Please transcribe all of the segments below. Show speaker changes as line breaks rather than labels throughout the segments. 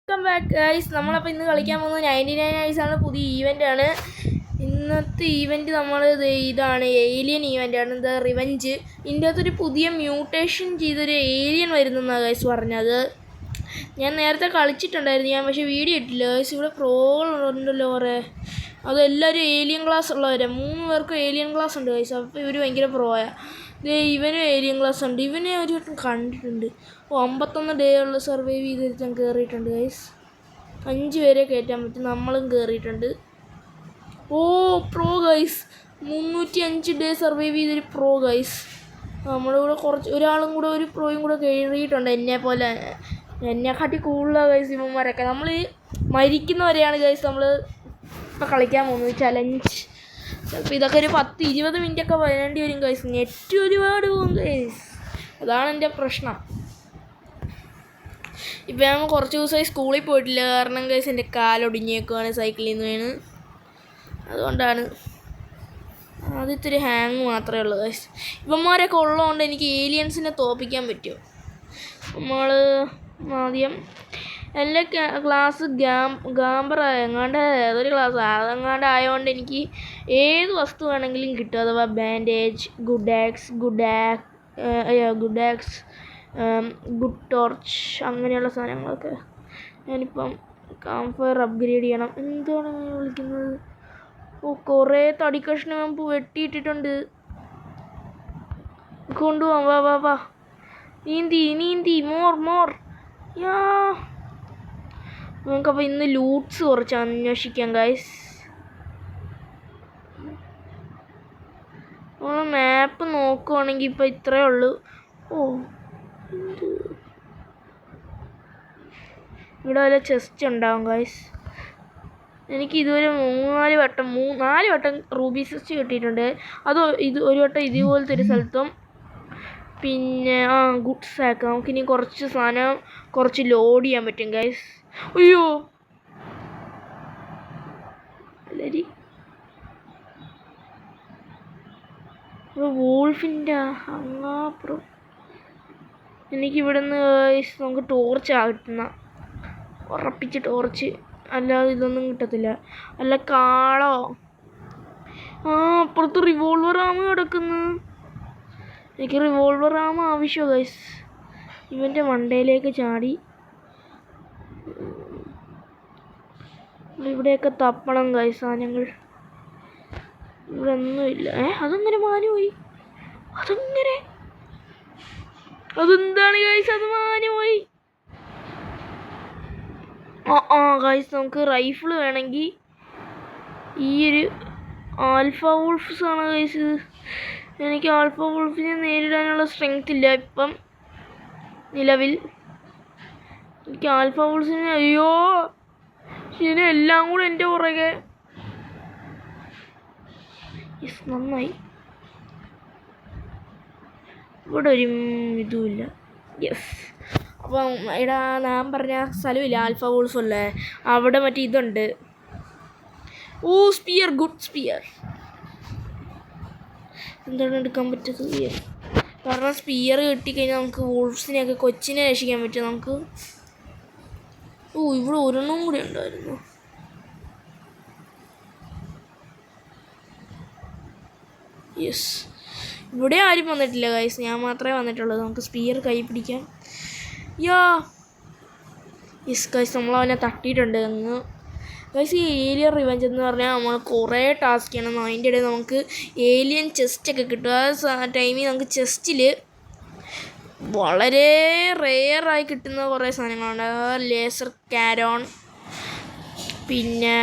Welcome back guys. നമ്മളപ്പോൾ ഇന്ന് കളിക്കാൻ പോകുന്നത് 99 ഐസാണ്. പുതിയ ഈവൻ്റാണ്. ഇന്നത്തെ ഈവൻറ്റ് നമ്മൾ ഇതാണ് ഏലിയൻ ഈവൻ്റാണ്. ഇത് റിവഞ്ച്. ഇതിൻ്റെ അകത്തൊരു പുതിയ മ്യൂട്ടേഷൻ ചെയ്തൊരു ഏലിയൻ വരുന്നെന്നാണ് ഗൈസ് പറഞ്ഞത്. ഞാൻ നേരത്തെ കളിച്ചിട്ടുണ്ടായിരുന്നു, പക്ഷേ വീഡിയോ ഇട്ടില്ല ഗൈസ്. ഇവിടെ പ്രോകളുണ്ടല്ലോ കുറേ. അതെല്ലാവരും ഏലിയൻ ക്ലാസ് ഉള്ളവരാണ്. 3 പേർക്കും ഏലിയൻ ക്ലാസ് ഉണ്ട് ഗൈസ്. അപ്പോൾ ഇവർ ഭയങ്കര പ്രോയാണ്. ഇവനും ഏലിയൻ ക്ലാസ് ഉണ്ട്. ഇവനെ ഒരു വട്ടം കണ്ടിട്ടുണ്ട്. 51 ഡേ ഉള്ള സർവൈവ് ചെയ്തിട്ട് ഞാൻ കയറിയിട്ടുണ്ട് ഗൈസ്. 5 പേരെ കയറ്റാൻ പറ്റും. നമ്മളും കയറിയിട്ടുണ്ട്. Pro guys. 305 ഡേ സർവൈവ് ചെയ്തൊരു പ്രോ ഗൈസ്. നമ്മുടെ കൂടെ ഒരാളും കൂടെ, ഒരു പ്രോയും കൂടെ കയറിയിട്ടുണ്ട്. എന്നെക്കാട്ടി കൂടുതലാണ് ഗൈസ് ഇവന്മാരൊക്കെ. നമ്മൾ മരിക്കുന്നവരെയാണ് ഗൈസ് നമ്മൾ ഇപ്പോൾ കളിക്കാൻ പോകുന്നത് ചലഞ്ച്. ചിലപ്പോൾ ഇതൊക്കെ ഒരു 10-20 മിനിറ്റൊക്കെ വേണ്ടി വരും ഗൈസ്. നെറ്റ് ഒരുപാട് പോകും ഗൈസ്. അതാണ് എൻ്റെ പ്രശ്നം. ഇപ്പം ഞാൻ കുറച്ച് ദിവസമായി സ്കൂളിൽ പോയിട്ടില്ല. കാരണം ഗൈസ് എൻ്റെ കാലൊടിഞ്ഞേക്കുവാണ് സൈക്കിളിൽ നിന്ന് വീണ്. അതുകൊണ്ടാണ് ആദ്യത്തെ ഒരു ഹാങ് മാത്രമേ ഉള്ളൂ ഗൈസ്. ഇവന്മാരൊക്കെ ഉള്ളതുകൊണ്ട് എനിക്ക് ഏലിയൻസിനെ തോൽപ്പിക്കാൻ പറ്റും. നമ്മൾ ആദ്യം എൻ്റെ ക്ലാസ് ഗാംബറായങ്ങാണ്ട് ഏതൊരു ക്ലാസ് അതെങ്ങാണ്ട് ആയതുകൊണ്ട് എനിക്ക് ഏത് വസ്തു വേണമെങ്കിലും കിട്ടും. അഥവാ ബാൻഡേജ്, ഗുഡ് ടോർച്ച് അങ്ങനെയുള്ള സാധനങ്ങളൊക്കെ. ഞാനിപ്പം കാംഫയർ അപ്ഗ്രേഡ് ചെയ്യണം. എന്താണ് വിളിക്കുന്നത്? കുറേ തടി കഷ്ണം നമുക്ക് വെട്ടിയിട്ടിട്ടുണ്ട്. കൊണ്ടുപോവാം. വാ നീന്തി മോർ നമുക്കപ്പോൾ ഇന്ന് ലൂട്ട്സ് കുറച്ച് അന്വേഷിക്കാം ഗൈസ്. നമ്മൾ മാപ്പ് നോക്കുവാണെങ്കിൽ ഇപ്പോൾ ഇത്രയേ ഉള്ളൂ. ഇവിടെ വല്ല ചെസ്റ്റ് ഉണ്ടാവും ഗൈസ്. എനിക്ക് ഇതുവരെ 4 വട്ടം റൂബി ചെസ്റ്റ് കിട്ടിയിട്ടുണ്ട്. ഒരു വട്ടം ഇതുപോലത്തെ ഒരു സ്ഥലത്തും. പിന്നെ ഗുഡ് സാക്ക്. നമുക്കിനി കുറച്ച് സാധനം ലോഡ് ചെയ്യാൻ പറ്റും ഗൈസ്. അയ്യോ വോൾഫിൻ്റെ അങ്ങാപ്പുറം. എനിക്കിവിടുന്ന് ഗൈസ് നമുക്ക് ടോർച്ച് കിട്ടുന്ന ഉറപ്പിച്ച് ടോർച്ച്, അല്ലാതെ ഇതൊന്നും കിട്ടത്തില്ല. അല്ല കാളോ അപ്പുറത്ത് റിവോൾവർ ആമ കിടക്കുന്നു. എനിക്ക് റിവോൾവർ ആമ ആവശ്യമാണ് ഗൈസ്. ഇവൻ്റെ മണ്ടയിലേക്ക് ചാടി ഇവിടെയൊക്കെ തപ്പണം ഗൈസ് സാധനങ്ങൾ. ഇവിടെ ഒന്നുമില്ല. അതെങ്ങനെ മാഞ്ഞു പോയി? അതെന്താണ് ഗൈസ്? അത് മാഞ്ഞു പോയി. ഗൈസ് നമുക്ക് റൈഫിൾ വേണമെങ്കിൽ ഈ ഒരു ആൽഫ വോൾഫ്സ് ആണ് ഗൈസ്. എനിക്ക് ആൽഫ വോൾഫിനെ നേരിടാനുള്ള സ്ട്രെങ്ത് ഇല്ല ഇപ്പം നിലവിൽ. എനിക്ക് ആൽഫ വോൾഫിനെ ഇതിനെല്ലാം കൂടെ എൻ്റെ പുറകെ. നന്നായി. ഇവിടെ ഒരു ഇതുമില്ല. അപ്പം ഞാൻ പറഞ്ഞ സ്ഥലമില്ല ആൽഫ വോൾഫ് അല്ലേ, അവിടെ മറ്റേ ഇതുണ്ട്. Spear, good spear. എന്താണ് എടുക്കാൻ പറ്റുന്നത്? കാരണം സ്പിയർ കിട്ടിക്കഴിഞ്ഞാൽ നമുക്ക് വോൾഫ്സിനെയൊക്കെ കൊച്ചിനെ രക്ഷിക്കാൻ പറ്റും നമുക്ക്. ഇവിടെ ഒരെണ്ണം കൂടി ഉണ്ടായിരുന്നു. ഇവിടെ ആരും വന്നിട്ടില്ല ഗൈസ്, ഞാൻ മാത്രമേ വന്നിട്ടുള്ളൂ. നമുക്ക് സ്പിയർ കൈ പിടിക്കാം. ഗൈസ് നമ്മളവനെ തട്ടിയിട്ടുണ്ട് അങ്ങ്. ഗൈസ് ഈ ഏലിയൻ റിവെഞ്ച് എന്ന് പറഞ്ഞാൽ നമ്മൾ കുറേ ടാസ്ക് ചെയ്യണം. അതിൻ്റെ ഇടയിൽ നമുക്ക് ഏലിയൻ ചെസ്റ്റൊക്കെ കിട്ടും. ആ ടൈമിൽ നമുക്ക് ചെസ്റ്റിൽ വളരെ റെയറായി കിട്ടുന്ന കുറേ സാധനങ്ങളുണ്ട്. ലേസർ കാരോൺ, പിന്നെ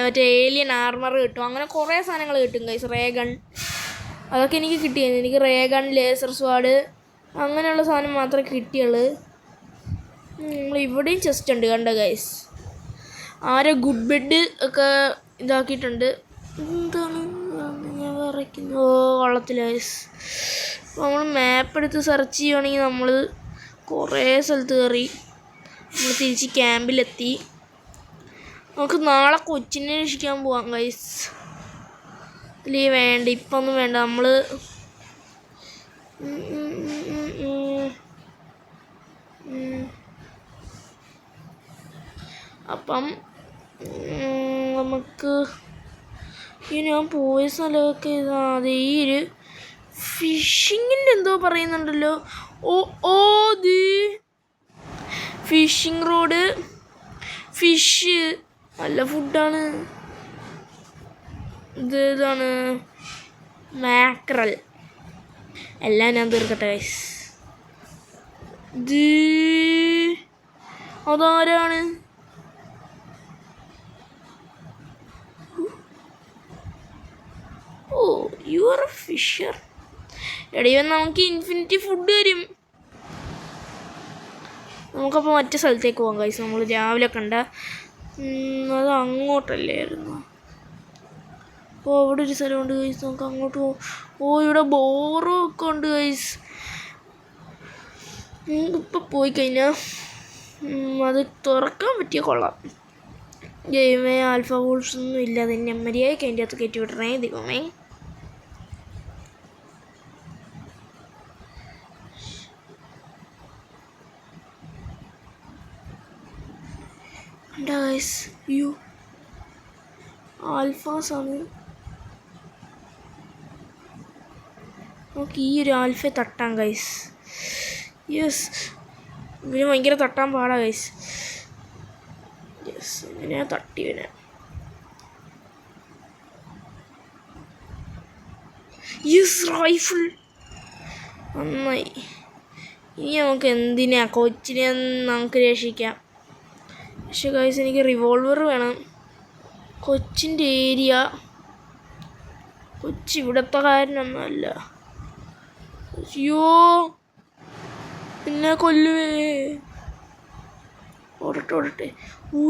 മറ്റേ ഏലിയൻ ആർമർ കിട്ടും. അങ്ങനെ കുറേ സാധനങ്ങൾ കിട്ടും ഗൈസ്. റേഗൺ അതൊക്കെ എനിക്ക് കിട്ടിയത്. എനിക്ക് റേഗൺ, ലേസർ സ്വാഡ് അങ്ങനെയുള്ള സാധനം മാത്രമേ കിട്ടിയുള്ളൂ. ഇവിടെയും ചെസ്റ്റ് ഉണ്ട് കണ്ടോ ഗൈസ്. ഗുഡ് ബെഡ് ഒക്കെ ഇതാക്കിയിട്ടുണ്ട്. എന്താണ് ഞാൻ വരയ്ക്കുന്നത്? വള്ളത്തില്ല ഗൈസ്. നമ്മൾ മാപ്പ് എടുത്ത് സെർച്ച് ചെയ്യുകയാണെങ്കിൽ നമ്മൾ കുറേ സ്ഥലത്ത് കയറി നമ്മൾ തിരിച്ച് ക്യാമ്പിലെത്തി. നമുക്ക് നാളെ കൊച്ചിനെ രക്ഷിക്കാൻ പോവാം ഗൈസ്. വേണ്ട, ഇപ്പം ഒന്നും വേണ്ട. നമ്മൾ അപ്പം നമുക്ക് ഈ ഞാൻ പോയ സ്ഥലമൊക്കെ അതേ ഒരു ഫിഷിങ്ങിൻ്റെ എന്തോ പറയുന്നുണ്ടല്ലോ. ഓ ഫിഷിംഗ് റോഡ്, ഫിഷ് നല്ല ഫുഡാണ്. ഇതാണ് മാക്രൽ. എല്ലാം ഞാൻ തീർക്കട്ടെ ഗൈസ്. അതാരാണ്? ഓ യു ആർ എ ഫിഷർ. എടീവൻ നമുക്ക് ഇൻഫിനിറ്റി ഫുഡ് തരും. നമുക്കപ്പോൾ മറ്റേ സ്ഥലത്തേക്ക് പോകാം ഗൈസ്. നമ്മൾ രാവിലെ കണ്ട അത് അങ്ങോട്ടല്ലായിരുന്നു. അപ്പോൾ അവിടെ ഒരു സ്ഥലമുണ്ട് ഗൈസ്, നമുക്ക് അങ്ങോട്ട് പോകും. ഇവിടെ ബോറും ഒക്കെ ഉണ്ട് ഗൈസ്. ഇപ്പോൾ പോയി കഴിഞ്ഞാൽ അത് തുറക്കാൻ പറ്റിയ കൊള്ളാം. ഗെയിമേ ആൽഫ വോൾസ് ഒന്നും ഇല്ല. അതിൻ്റെ മര്യാദയ്ക്ക് അതിൻ്റെ അകത്ത് കയറ്റി വിടണേ ദൈവമേ. ഗൈസ് ആൽഫാസ് ആണ്. നമുക്ക് ഈ ഒരു ആൽഫയെ തട്ടാം ഗൈസ്. യെസ്, ഇവന് ഭയങ്കര തട്ടാൻ പാടാ ഗൈസ്. യെസ്, ഇവനെ തട്ടി. ഇവനെ യെസ്, റൈഫിൾ നന്നായി. ഇനി നമുക്ക് എന്തിനാ കൊച്ചിനെ നമുക്ക് രക്ഷിക്കാം. പക്ഷെ ഗൈസ് എനിക്ക് റിവോൾവർ വേണം. കൊച്ചിൻ്റെ ഏരിയ, കൊച്ചി ഇവിടുത്തെ കാരനൊന്നുമല്ല. അയ്യോ പിന്നെ കൊല്ലുവേ. ഓടട്ടെ.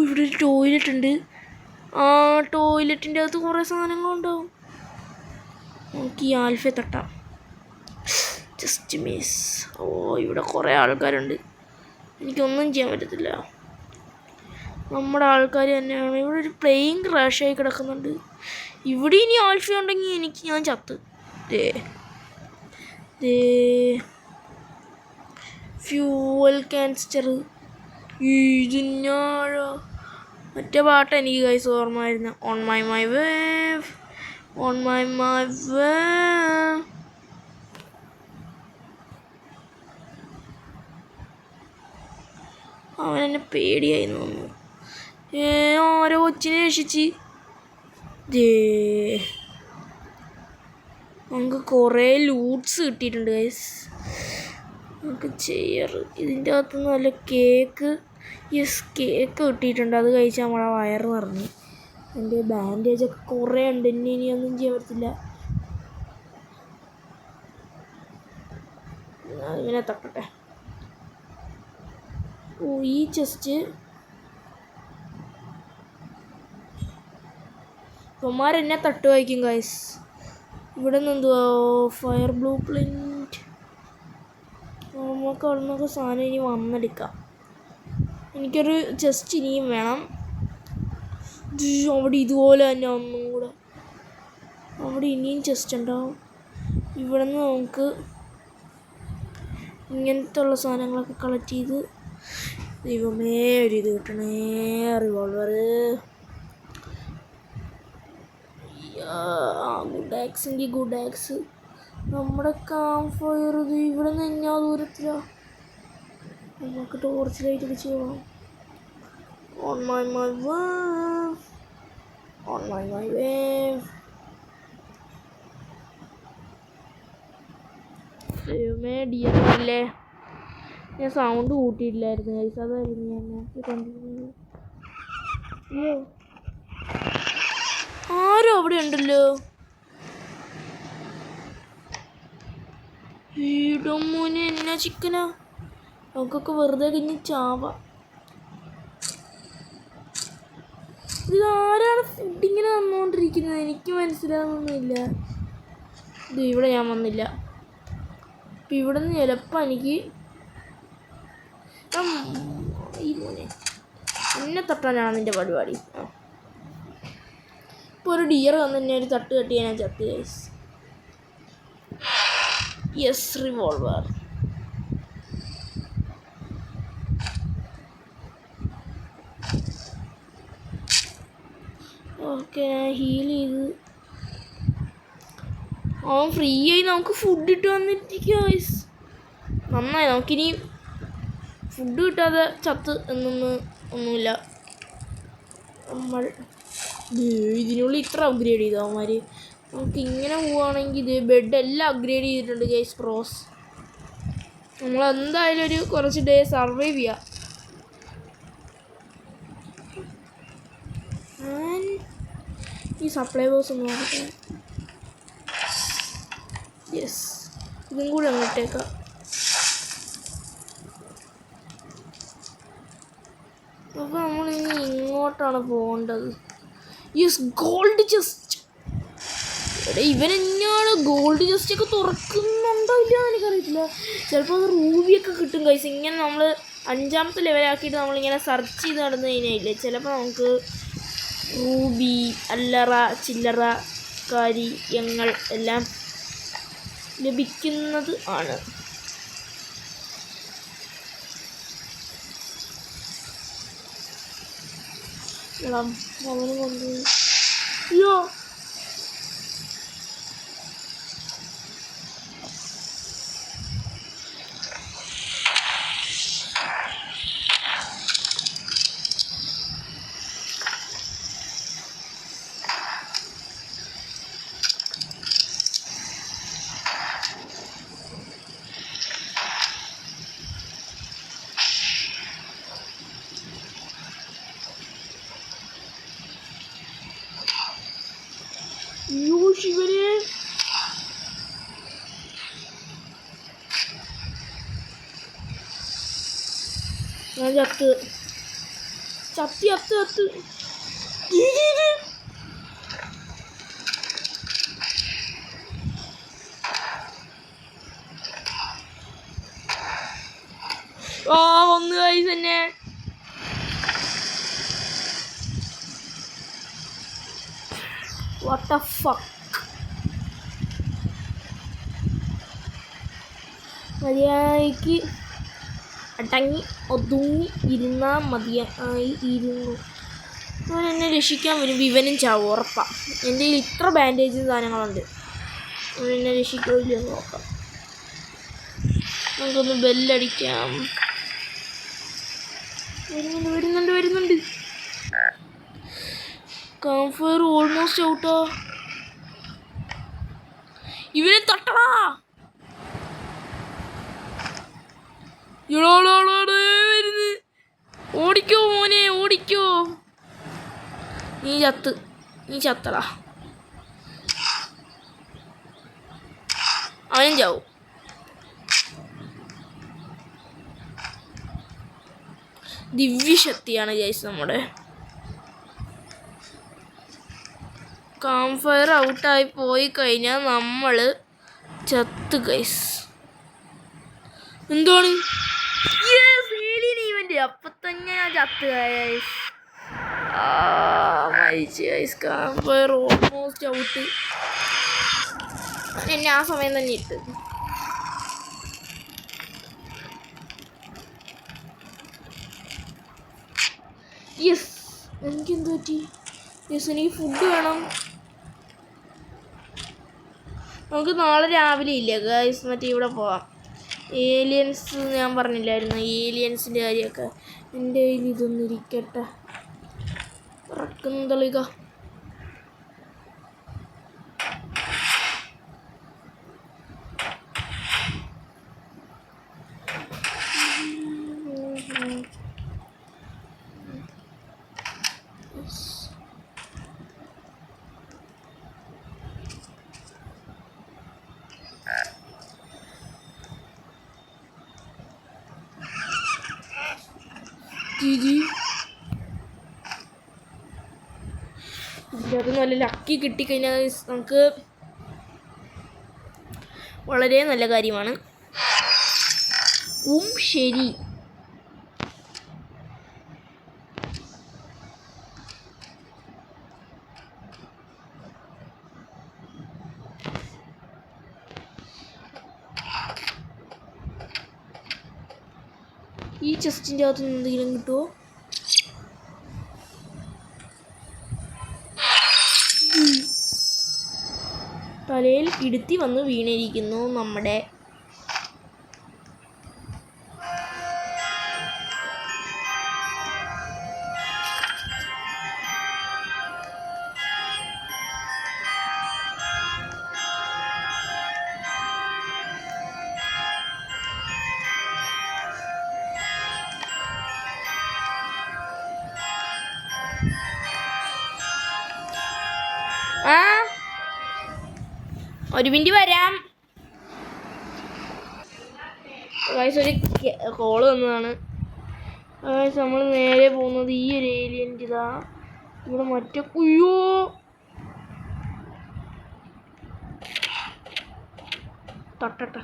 ഇവിടെ ഒരു ടോയ്ലറ്റ് ഉണ്ട്. ആ ടോയ്ലറ്റിൻ്റെ അകത്ത് കുറേ സാധനങ്ങളുണ്ടാവും. നമുക്ക് ഈ ആൽഫയെ തട്ടാം. Just miss. ഇവിടെ കുറേ ആൾക്കാരുണ്ട്. എനിക്കൊന്നും ചെയ്യാൻ പറ്റത്തില്ല. നമ്മുടെ ആൾക്കാർ തന്നെയാണ്. ഇവിടെ ഒരു പ്ലെയിൻ ക്രാഷായി കിടക്കുന്നുണ്ട്. ഇവിടെ ഇനി ആൽഫ ഉണ്ടെങ്കിൽ ഞാൻ ചത്ത്. ഫ്യൂവൽ ക്യാൻസ്റ്റർ. ഇതിനാഴോ മറ്റേ പാട്ട് എനിക്ക് ഗൈസ് ഓർമ്മയായിരുന്നു. On my wave. അവനെന്നെ പേടിയായി തോന്നുന്നു. ഓരോ കൊച്ചിനെ രക്ഷിച്ച്. നമുക്ക് കുറേ ലൂട്ട്സ് കിട്ടിയിട്ടുണ്ട് ഗൈസ്. നമുക്ക് ചെയർ, ഇതിൻ്റെ അകത്തുനിന്ന് നല്ല കേക്ക്. യെസ്, കേക്ക് കിട്ടിയിട്ടുണ്ട്. അത് കഴിച്ചാൽ നമ്മളെ വയറ് നിറഞ്ഞു. എൻ്റെ ബാൻഡേജൊക്കെ കുറേ ഉണ്ട്. ഇനിയൊന്നും ചെയ്യാൻ പറ്റില്ല. ഇങ്ങനെ തട്ടട്ടെ. ഈ ചെസ്റ്റ് ഇവന്മാരെന്നെ തട്ട് വായിക്കും ഗൈസ്. ഇവിടെ നിന്ന് എന്തുവാ ഫയർ ബ്ലൂ പ്രിൻറ്റ്. നമുക്ക് അവിടെ നിന്നൊക്കെ സാധനം ഇനി വന്നെടുക്കാം. എനിക്കൊരു ചെസ്റ്റ് ഇനിയും വേണം. അവിടെ ഇതുപോലെ തന്നെ ഒന്നും കൂടെ. അവിടെ ഇനിയും ചെസ്റ്റ് ഉണ്ടാവും. ഇവിടെ നിന്ന് നമുക്ക് ഇങ്ങനത്തെ ഉള്ള സാധനങ്ങളൊക്കെ കളക്ട് ചെയ്ത്. ദൈവമേ ഒരു ഇത് കിട്ടണേ, റിവോൾവർ. ഗുഡ് എങ്കിൽ ഗുഡ് ആക്സ്. നമ്മുടെ ക്യാമ്പ് ഫയർ ഇവിടെ നിന്ന് എന്നാ ദൂരത്തിലാണ്. നമുക്ക് ടോർച്ച് ലൈറ്റ് ഒക്കെ ചെയ്യണം. On my wave. ദൈവമേ ഡിയർ അല്ലേ. ഞാൻ സൗണ്ട് കൂട്ടിയിട്ടില്ലായിരുന്നു ഗൈസ്. അതായിരുന്നു ഞാൻ കണ്ടിരുന്നത്. അയ്യോ ആരും അവിടെ ഉണ്ടല്ലോ. വീടമ്മൂനെ എന്നാ ചിക്കനാ. നമുക്കൊക്കെ വെറുതെ കഴിഞ്ഞ് ചാവാം. ഇതാരാണ് ഫുഡിങ്ങനെ തന്നുകൊണ്ടിരിക്കുന്നത്? എനിക്ക് മനസ്സിലാവുന്നില്ല. ഇവിടെ ഞാൻ വന്നില്ല. അപ്പം ഇവിടെ നിന്ന് ചിലപ്പോൾ എനിക്ക് ഈ മോനെ എന്നെ തട്ടാനാണ് നിൻ്റെ പരിപാടി. ഇപ്പോൾ ഒരു ഡിയർ വന്ന് എന്നെ ഒരു തട്ട് തട്ടി ഞാൻ ചത്ത് guys. Yes, revolver. Okay heal ചെയ്ത് അവൻ ഫ്രീ ആയി നമുക്ക് ഫുഡ് ഇട്ട് വന്നിരിക്കുക ഗൈസ്. നന്നായി. നമുക്കിനി ഫുഡ് കിട്ടാതെ ചത്ത് ഒന്നുമില്ല. നമ്മൾ ഇതിനുള്ളിൽ ഇത്ര അപ്ഗ്രേഡ് ചെയ്തു അവന്മാർ. നമുക്ക് ഇങ്ങനെ പോവുകയാണെങ്കിൽ ഇത് ബെഡ് എല്ലാം അപ്ഗ്രേഡ് ചെയ്തിട്ടുണ്ട് ഗൈസ് പ്രോസ്. നമ്മളെന്തായാലും ഒരു കുറച്ച് ഡേ സർവൈവ് ചെയ്യാം. ഈ സപ്ലൈ ബോക്സ് ഒന്ന് നോക്കട്ടെ. യെസ്, ഇതും കൂടി അങ്ങോട്ടേക്കാം. അപ്പോൾ നമ്മളിനി ഇങ്ങോട്ടാണ് പോകേണ്ടത്. Yes, gold chest. എടാ ഇവനെന്നാണ് ഗോൾഡ് ചെസ്റ്റൊക്കെ തുറക്കുന്നുണ്ടോ ഇല്ല എനിക്കറിയത്തില്ല. ചിലപ്പോൾ അത് റൂബിയൊക്കെ കിട്ടും കൈസ്. ഇങ്ങനെ നമ്മൾ 5ാമത്തെ ലെവലാക്കിയിട്ട് നമ്മളിങ്ങനെ സെർച്ച് ചെയ്ത് നടന്നു കഴിഞ്ഞാൽ ചിലപ്പോൾ നമുക്ക് റൂബി, അല്ലറ ചില്ലറ കാര്യങ്ങൾ എല്ലാം ലഭിക്കുന്നത് ആണ്. അവന് കൊണ്ടുപോയി. അയ്യോ ശിവനെ, ഞാൻ ചത്ത് ചത്തി ചത്ത് ചത്ത്. ഒന്ന് കൈസ് തന്നെ. What the fuck? മര്യാദയ്ക്ക് അടങ്ങി ഒതുങ്ങി ഇരുന്നാൽ മതിയായി ഇരുന്നു. അവൻ എന്നെ രക്ഷിക്കാൻ വരും. ഇവനും ചാവും ഉറപ്പാണ്. എൻ്റെ കയ്യിൽ ഇത്ര ബാൻഡേജ് സാധനങ്ങളുണ്ട്. അവൻ എന്നെ രക്ഷിക്കില്ല എന്ന് നോക്കാം. നമുക്കൊന്ന് ബെല്ലടിക്കാം. വരുന്നുണ്ട്. Campfire almost ഔട്ടോ. ഇവനെ തട്ടടാ. വരുന്നു. ഓടിക്കോ മോനെ ഓടിക്കോ. നീ ചത്തടാ. അവനും ചാവും. ദിവ്യശക്തിയാണ് ഗൈസ് നമ്മുടെ. കാംഫയർ ഔട്ടായി പോയി കഴിഞ്ഞാൽ നമ്മൾ ചത്ത് ഗൈസ്. എന്താണ് ഈവന്റ്? അപ്പം തന്നെ ഞാൻ ചത്ത് ഗൈസ്. മരിച്ച് കാംഫയർ ഓൾമോസ്റ്റ് ഔട്ട്. എന്നെ ആ സമയം തന്നെ ഇട്ട്. യെസ്, എനിക്കെന്ത് പറ്റി? യെസ്, എനിക്ക് ഫുഡ് വേണം. നമുക്ക് നാളെ രാവിലെ ഇല്ല ഗൈസ്, മറ്റേ ഇവിടെ പോവാം. ഏലിയൻസ് ഞാൻ പറഞ്ഞില്ലായിരുന്നു, ഏലിയൻസിൻ്റെ കാര്യമൊക്കെ. എൻ്റെ കയ്യിൽ ഇതൊന്നും ഇരിക്കട്ടെ. ഇറക്കുന്നളിക. അത് നല്ല ലക്കി കിട്ടിക്കഴിഞ്ഞാൽ നമുക്ക് വളരെ നല്ല കാര്യമാണ്. ശരി. ഈ ചെസ്റ്റിൻ്റെ അകത്ത് നിന്ന് എന്തെങ്കിലും കിട്ടുമോ? തലയിൽ ഇടുത്തി വന്ന് വീണിരിക്കുന്നു നമ്മുടെ ഒരു മിനിറ്റ് വരാം. ഒരു കോള് വന്നതാണ്. നമ്മൾ നേരെ പോകുന്നത് ഈ ഒരു ഏരിയൻ്റെ ഇതാ. ഇവിടെ മറ്റേ കുയ്യോ തട്ടട്ട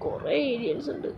കുറേ ഏരിയൻസ് ഉണ്ട്.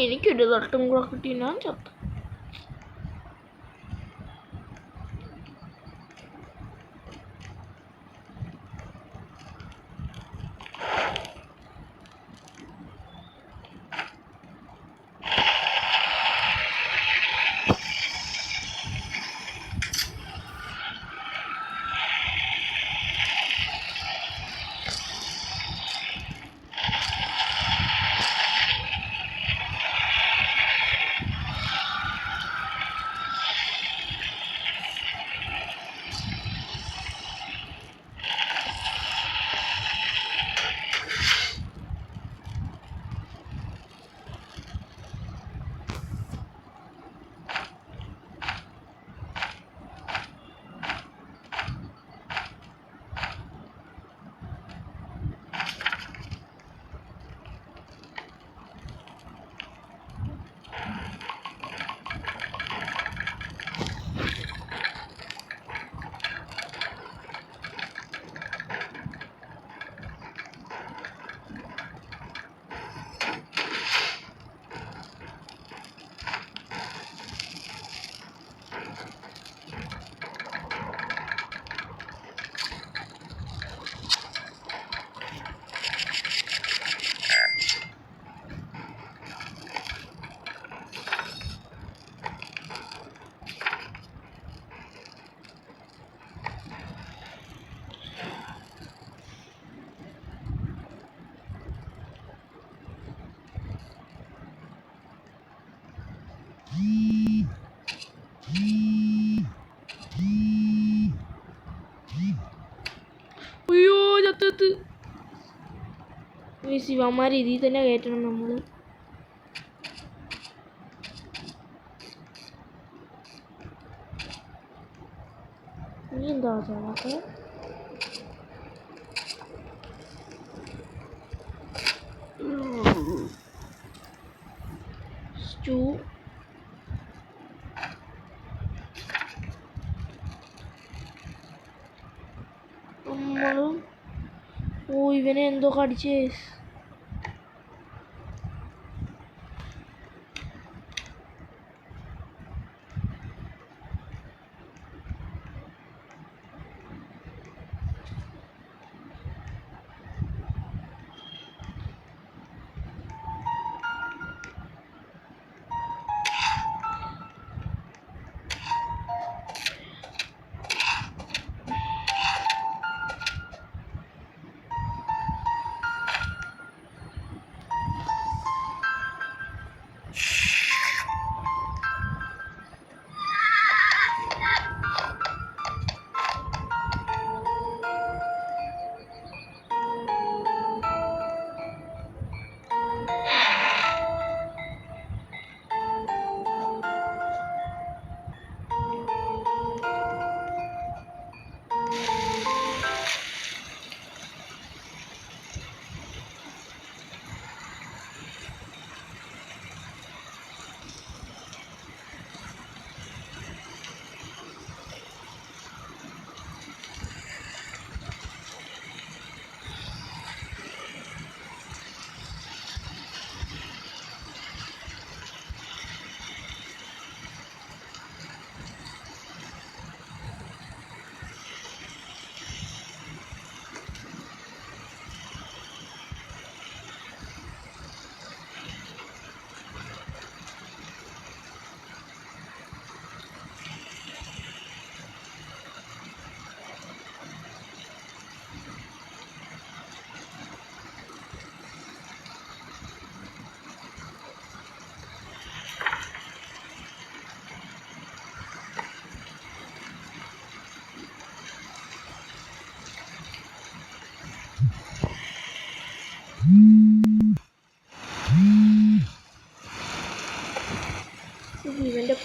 എനിക്കൊരു തട്ടും കൂടെ കിട്ടി, ഞാൻ ചത്തു. അയ്യോ ചത്തത്ത്. ശിവന്മാരെ ഇതിൽ തന്നെ കയറ്റണം നമ്മൾ. നീ എന്താ ചാവാത്തെ? സ്റ്റൂ നമ്മളും ഇവനെ എന്തോ കടിച്ചേ.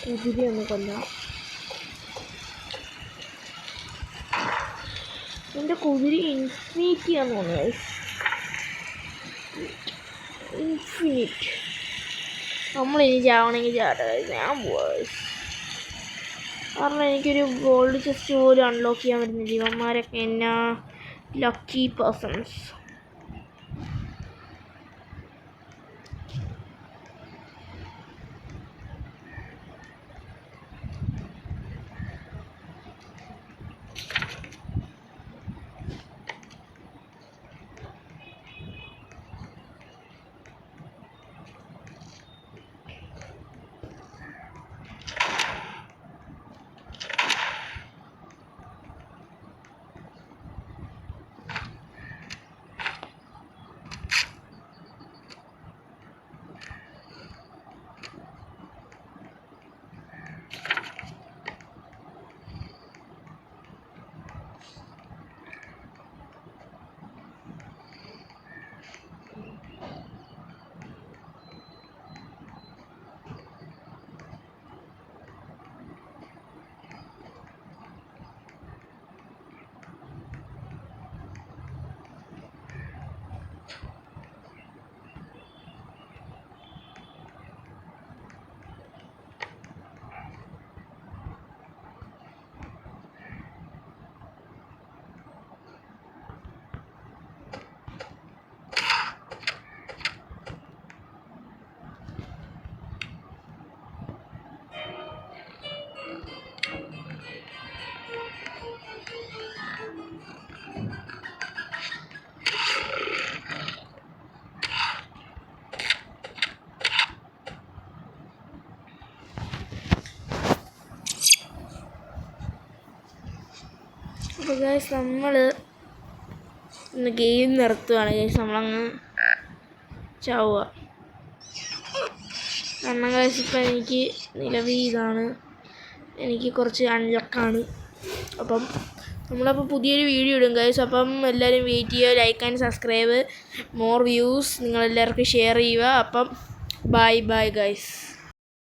കുതിരി ഒന്ന് കൊല്ലാം. എൻ്റെ കുതിരി ഇൻഫിനിറ്റി ആണെന്ന് തോന്നുന്നത്. ഇൻഫിനിറ്റ്. നമ്മളിനി ചാവണമെങ്കിൽ ചാട്ടെ. ഞാൻ പോവാ. കാരണം എനിക്കൊരു ഗോൾഡ് ചെസ്റ്റ് പോലും അൺലോക്ക് ചെയ്യാൻ പറ്റുന്നില്ല. ഇവന്മാരൊക്കെ എന്നാ ലക്കി പേഴ്സൺസ്. അപ്പോൾ ഗൈസ് നമ്മൾ ഇന്ന് ഗെയിം നിർത്തുകയാണ്. ഗൈസ് നമ്മളങ്ങ് ചാവുക. കാരണം ഗൈസ് ഇപ്പം എനിക്ക് നിലവിൽ ഇതാണ്, എനിക്ക് കുറച്ച് അൺലക്കാണ്. അപ്പം നമ്മളപ്പോൾ പുതിയൊരു വീഡിയോ ഇടും ഗൈസ്. അപ്പം എല്ലാവരും വെയിറ്റ് ചെയ്യുക, like and subscribe, more views നിങ്ങളെല്ലാവർക്കും ഷെയർ ചെയ്യുക. അപ്പം ബൈ ബൈ ഗൈസ്.